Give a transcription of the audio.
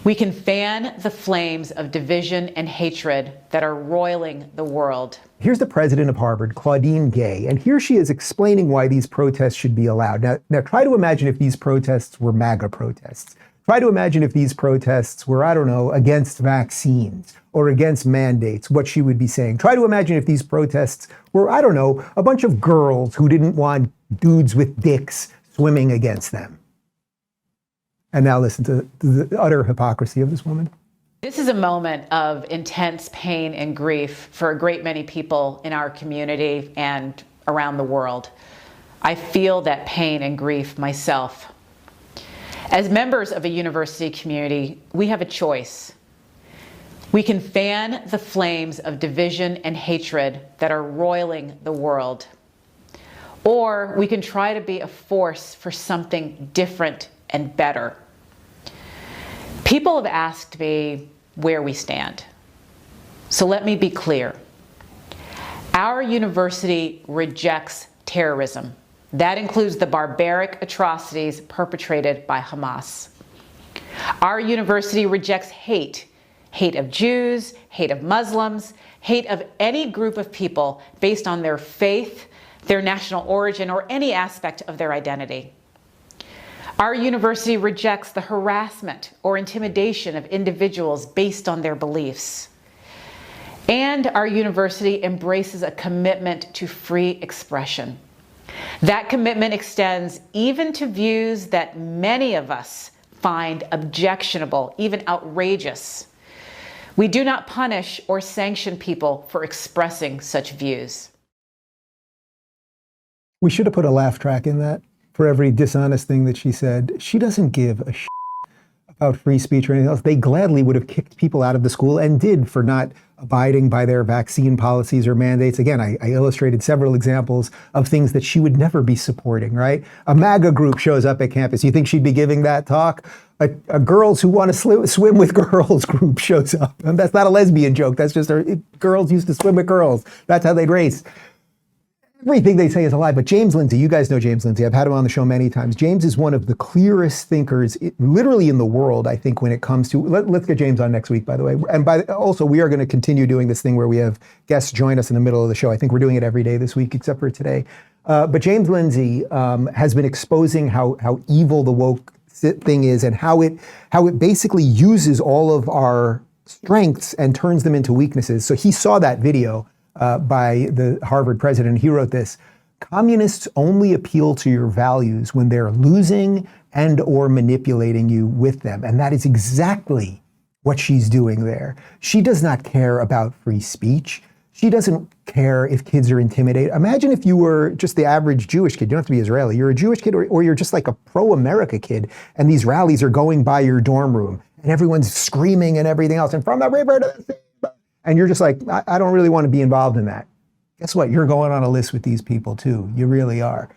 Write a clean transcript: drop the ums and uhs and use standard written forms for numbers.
We can fan the flames of division and hatred that are roiling the world. Here's the president of Harvard, Claudine, and here she is explaining why these protests should be allowed. Now try to imagine if these protests were MAGA protests. Try to imagine if these protests were, I don't know, against vaccines or against mandates, what she would be saying. Try to imagine if these protests were, I don't know, a bunch of girls who didn't want dudes with dicks swimming against them. And now listen to the utter hypocrisy of this woman. This is a moment of intense pain and grief for a great many people in our community and around the world. I feel that pain and grief myself. As members of a university community, we have a choice. We can fan the flames of division and hatred that are roiling the world. Or we can try to be a force for something different and better. People have asked me where we stand. So let me be clear. Our university rejects terrorism. That includes the barbaric atrocities perpetrated by Hamas. Our university rejects hate. Hate of Jews, hate of Muslims, hate of any group of people based on their faith, their national origin, or any aspect of their identity. Our university rejects the harassment or intimidation of individuals based on their beliefs. And our university embraces a commitment to free expression. That commitment extends even to views that many of us find objectionable, even outrageous. We do not punish or sanction people for expressing such views. We should have put a laugh track in that for every dishonest thing that she said. She doesn't give a shit about free speech or anything else. They gladly would have kicked people out of the school and did for not abiding by their vaccine policies or mandates. Again, I illustrated several examples of things that she would never be supporting, right? A MAGA group shows up at campus. You think she'd be giving that talk? A girls who want to swim with girls group shows up. And that's not a lesbian joke. That's just girls used to swim with girls. That's how they'd race. Everything they say is a lie, but James Lindsay, you guys know James Lindsay. I've had him on the show many times. James is one of the clearest thinkers, literally in the world, I think, when it comes to, let's get James on next week, by the way. And also, we are going to continue doing this thing where we have guests join us in the middle of the show. I think we're doing it every day this week, except for today. But James Lindsay has been exposing how evil the woke thing is and how it basically uses all of our strengths and turns them into weaknesses. So he saw that video by the Harvard president. He wrote this: communists only appeal to your values when they're losing and or manipulating you with them. And that is exactly what she's doing there. She does not care about free speech. She doesn't care if kids are intimidated. Imagine if you were just the average Jewish kid. You don't have to be Israeli. You're a Jewish kid or you're just like a pro-America kid, and these rallies are going by your dorm room and everyone's screaming and everything else, and from the river to the sea. And you're just like, I don't really want to be involved in that. Guess what? You're going on a list with these people too. You really are.